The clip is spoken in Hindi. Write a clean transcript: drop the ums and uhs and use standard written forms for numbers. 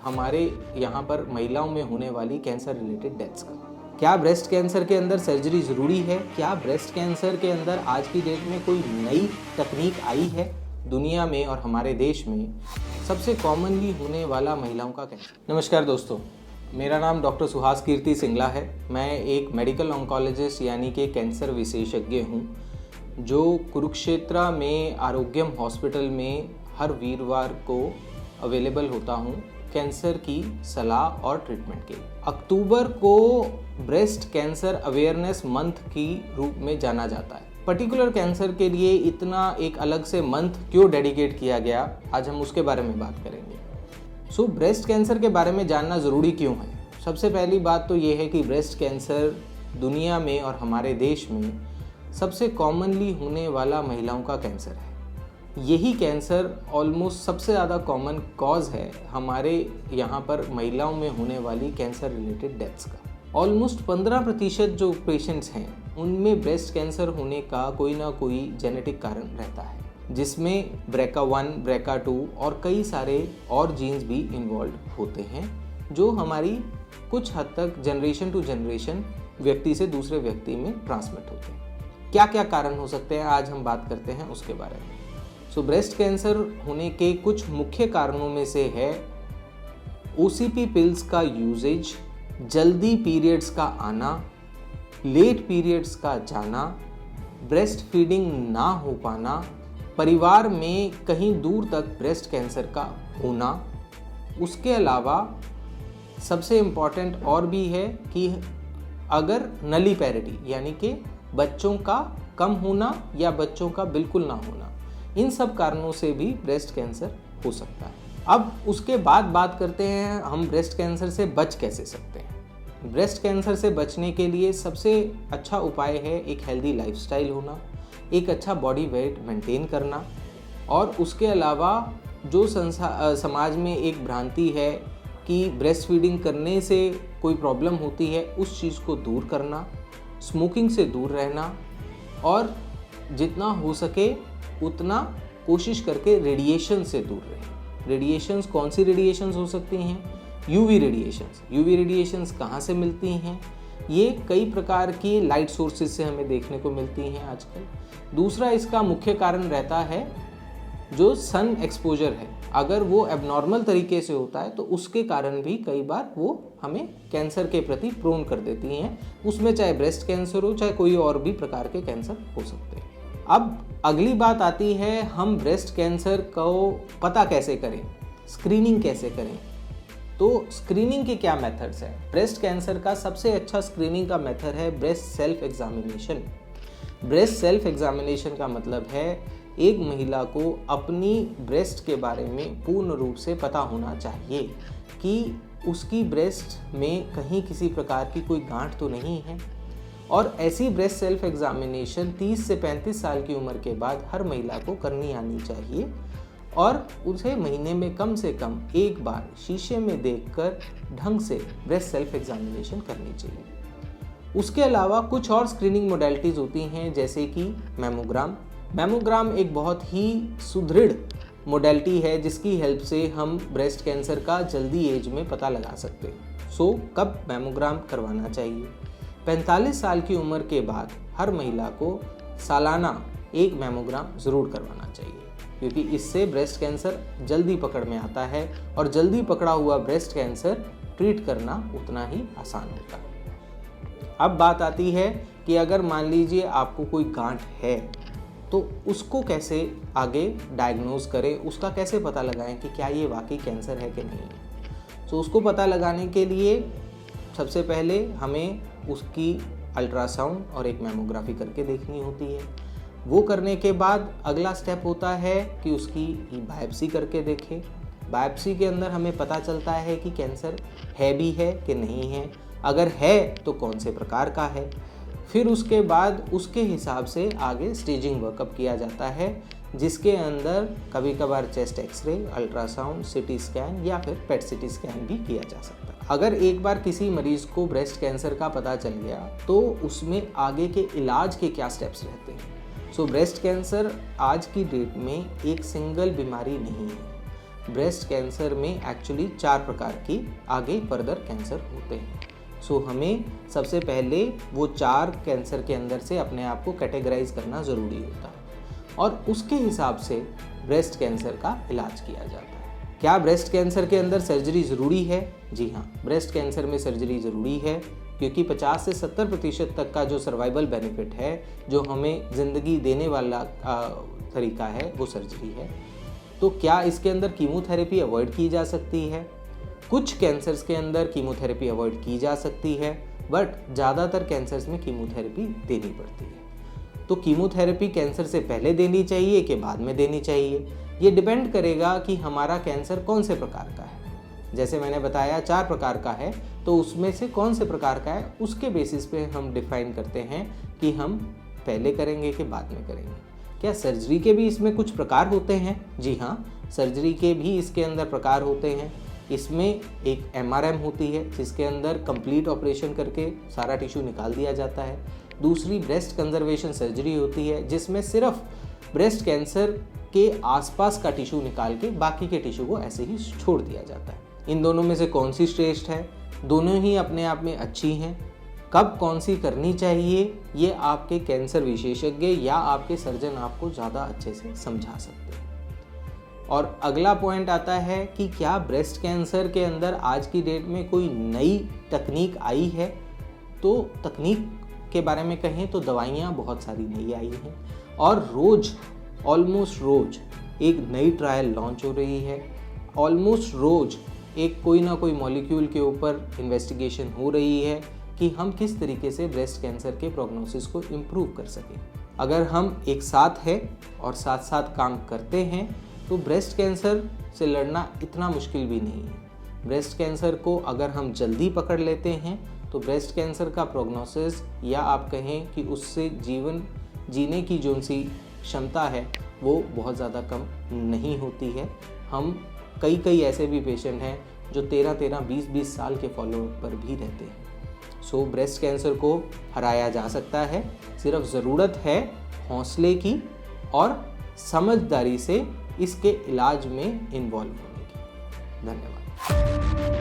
हमारे यहाँ पर महिलाओं में होने वाली कैंसर रिलेटेड डेथ्स का। क्या ब्रेस्ट कैंसर के अंदर सर्जरी ज़रूरी है? क्या ब्रेस्ट कैंसर के अंदर आज की डेट में कोई नई तकनीक आई है? दुनिया में और हमारे देश में सबसे कॉमनली होने वाला महिलाओं का कैंसर। नमस्कार दोस्तों, मेरा नाम डॉक्टर सुहास कीर्ति सिंगला है। मैं एक मेडिकल ऑन्कोलॉजिस्ट यानी कि कैंसर विशेषज्ञ हूँ जो कुरुक्षेत्र में आरोग्यम हॉस्पिटल में हर वीरवार को अवेलेबल होता हूँ कैंसर की सलाह और ट्रीटमेंट के लिए। अक्टूबर को ब्रेस्ट कैंसर अवेयरनेस मंथ की रूप में जाना जाता है। पर्टिकुलर कैंसर के लिए इतना एक अलग से मंथ क्यों डेडिकेट किया गया, आज हम उसके बारे में बात करेंगे। ब्रेस्ट कैंसर के बारे में जानना ज़रूरी क्यों है? सबसे पहली बात तो ये है कि ब्रेस्ट कैंसर दुनिया में और हमारे देश में सबसे कॉमनली होने वाला महिलाओं का कैंसर है। यही कैंसर ऑलमोस्ट सबसे ज़्यादा कॉमन कॉज है हमारे यहाँ पर महिलाओं में होने वाली कैंसर रिलेटेड डेथ्स का। ऑलमोस्ट 15% जो पेशेंट्स हैं उनमें ब्रेस्ट कैंसर होने का कोई ना कोई जेनेटिक कारण रहता है, जिसमें BRCA1, BRCA2 और कई सारे और जीन्स भी इन्वॉल्व होते हैं जो हमारी कुछ हद तक जनरेशन टू जनरेशन व्यक्ति से दूसरे व्यक्ति में ट्रांसमिट होते हैं। क्या क्या कारण हो सकते हैं, आज हम बात करते हैं उसके बारे में। ब्रेस्ट कैंसर होने के कुछ मुख्य कारणों में से है OCP पिल्स का यूजेज, जल्दी पीरियड्स का आना, लेट पीरियड्स का जाना, ब्रेस्ट फीडिंग ना हो पाना, परिवार में कहीं दूर तक ब्रेस्ट कैंसर का होना। उसके अलावा सबसे इम्पॉर्टेंट और भी है कि अगर नलीपैरिटी यानी कि बच्चों का कम होना या बच्चों का बिल्कुल ना होना, इन सब कारणों से भी ब्रेस्ट कैंसर हो सकता है। अब उसके बाद बात करते हैं हम ब्रेस्ट कैंसर से बच कैसे सकते हैं। ब्रेस्ट कैंसर से बचने के लिए सबसे अच्छा उपाय है एक हेल्दी लाइफस्टाइल होना, एक अच्छा बॉडी वेट मेंटेन करना, और उसके अलावा जो समाज में एक भ्रांति है कि ब्रेस्ट फीडिंग करने से कोई प्रॉब्लम होती है, उस चीज़ को दूर करना, स्मोकिंग से दूर रहना, और जितना हो सके उतना कोशिश करके रेडिएशन से दूर रहें। रेडिएशंस कौन सी रेडिएशंस हो सकती हैं? UV radiations. यूवी रेडिएशंस कहाँ से मिलती हैं? ये कई प्रकार की लाइट सोर्सेज से हमें देखने को मिलती हैं आजकल। दूसरा इसका मुख्य कारण रहता है जो सन एक्सपोजर है। अगर वो एबनॉर्मल तरीके से होता है तो उसके कारण भी कई बार वो हमें कैंसर के प्रति प्रोन कर देती हैं। उसमें चाहे ब्रेस्ट कैंसर हो, चाहे कोई और भी प्रकार के कैंसर हो सकते हैं। अब अगली बात आती है हम ब्रेस्ट कैंसर को पता कैसे करें, स्क्रीनिंग कैसे करें। तो स्क्रीनिंग के क्या मेथड्स हैं? ब्रेस्ट कैंसर का सबसे अच्छा स्क्रीनिंग का मेथड है breast self examination. Breast self examination का मतलब है एक महिला को अपनी ब्रेस्ट के बारे में पूर्ण रूप से पता होना चाहिए कि उसकी ब्रेस्ट में कहीं किसी प्रकार की कोई गांठ तो नहीं है। और ऐसी ब्रेस्ट सेल्फ एग्जामिनेशन 30 से 35 साल की उम्र के बाद हर महिला को करनी आनी चाहिए, और उसे महीने में कम से कम एक बार शीशे में देखकर ढंग से ब्रेस्ट सेल्फ एग्जामिनेशन करनी चाहिए। उसके अलावा कुछ और स्क्रीनिंग मोडेलिटीज़ होती हैं, जैसे कि मैमोग्राम। मैमोग्राम एक बहुत ही सुदृढ़ मोडेलिटी है जिसकी हेल्प से हम ब्रेस्ट कैंसर का जल्दी एज में पता लगा सकते हैं। कब मैमोग्राम करवाना चाहिए? 45 साल की उम्र के बाद हर महिला को सालाना एक मैमोग्राम ज़रूर करवाना चाहिए, क्योंकि इससे ब्रेस्ट कैंसर जल्दी पकड़ में आता है, और जल्दी पकड़ा हुआ ब्रेस्ट कैंसर ट्रीट करना उतना ही आसान होता है। अब बात आती है कि अगर मान लीजिए आपको कोई गांठ है तो उसको कैसे आगे डायग्नोज करें, उसका कैसे पता लगाएं कि क्या ये वाकई कैंसर है कि नहीं है। उसको पता लगाने के लिए सबसे पहले हमें उसकी अल्ट्रासाउंड और एक मैमोग्राफी करके देखनी होती है। वो करने के बाद अगला स्टेप होता है कि उसकी बायोप्सी करके देखें। बायोप्सी के अंदर हमें पता चलता है कि कैंसर है भी है कि नहीं है, अगर है तो कौन से प्रकार का है। फिर उसके बाद उसके हिसाब से आगे स्टेजिंग वर्कअप किया जाता है, जिसके अंदर कभी कभार chest x-ray, ultrasound, CT scan या फिर पेट सिटी स्कैन भी किया जा सकता है। अगर एक बार किसी मरीज को ब्रेस्ट कैंसर का पता चल गया तो उसमें आगे के इलाज के क्या स्टेप्स रहते हैं। ब्रेस्ट कैंसर आज की डेट में एक सिंगल बीमारी नहीं है। ब्रेस्ट कैंसर में एक्चुअली 4 प्रकार की आगे फर्दर कैंसर होते हैं। सो हमें सबसे पहले वो 4 कैंसर के अंदर से अपने आप को कैटेगराइज करना ज़रूरी होता है और उसके हिसाब से ब्रेस्ट कैंसर का इलाज किया जाता है। क्या ब्रेस्ट कैंसर के अंदर सर्जरी ज़रूरी है? जी हाँ, ब्रेस्ट कैंसर में सर्जरी ज़रूरी है क्योंकि 50 से 70% तक का जो सर्वाइवल बेनिफिट है, जो हमें ज़िंदगी देने वाला तरीका है, वो सर्जरी है। तो क्या इसके अंदर कीमोथेरेपी अवॉइड की जा सकती है? कुछ कैंसर्स के अंदर कीमोथेरेपी अवॉइड की जा सकती है, बट ज़्यादातर कैंसर्स में कीमोथेरेपी देनी पड़ती है। तो कीमोथेरेपी कैंसर से पहले देनी चाहिए कि बाद में देनी चाहिए, ये डिपेंड करेगा कि हमारा कैंसर कौन से प्रकार का है। जैसे मैंने बताया 4 प्रकार का है, तो उसमें से कौन से प्रकार का है उसके बेसिस पे हम डिफाइन करते हैं कि हम पहले करेंगे कि बाद में करेंगे। क्या सर्जरी के भी इसमें कुछ प्रकार होते हैं? जी हाँ, सर्जरी के भी इसके अंदर प्रकार होते हैं। इसमें एक MRM होती है जिसके अंदर कंप्लीट ऑपरेशन करके सारा टिश्यू निकाल दिया जाता है। दूसरी ब्रेस्ट कंजर्वेशन सर्जरी होती है जिसमें सिर्फ ब्रेस्ट कैंसर के आसपास का टिश्यू निकाल के बाकी के टिश्यू को ऐसे ही छोड़ दिया जाता है। इन दोनों में से कौन सी श्रेष्ठ है? दोनों ही अपने आप में अच्छी हैं। कब कौन सी करनी चाहिए ये आपके कैंसर विशेषज्ञ या आपके सर्जन आपको ज़्यादा अच्छे से समझा सकते हैं। और अगला पॉइंट आता है कि क्या ब्रेस्ट कैंसर के अंदर आज की डेट में कोई नई तकनीक आई है? तो तकनीक के बारे में कहें तो दवाइयाँ बहुत सारी नई आई हैं और रोज़ ऑलमोस्ट रोज़ एक नई ट्रायल लॉन्च हो रही है। ऑलमोस्ट रोज़ एक कोई ना कोई मॉलिक्यूल के ऊपर इन्वेस्टिगेशन हो रही है कि हम किस तरीके से ब्रेस्ट कैंसर के प्रोग्नोसिस को इम्प्रूव कर सकें। अगर हम एक साथ हैं और साथ साथ काम करते हैं तो ब्रेस्ट कैंसर से लड़ना इतना मुश्किल भी नहीं है। ब्रेस्ट कैंसर को अगर हम जल्दी पकड़ लेते हैं तो ब्रेस्ट कैंसर का प्रोग्नोसिस या आप कहें कि उससे जीवन जीने की जो सी क्षमता है वो बहुत ज़्यादा कम नहीं होती है। हम कई ऐसे भी पेशेंट हैं जो 13-13, 20-20 साल के फॉलोअप पर भी रहते हैं। सो ब्रेस्ट कैंसर को हराया जा सकता है, सिर्फ ज़रूरत है हौसले की और समझदारी से इसके इलाज में इन्वॉल्व होने की। धन्यवाद।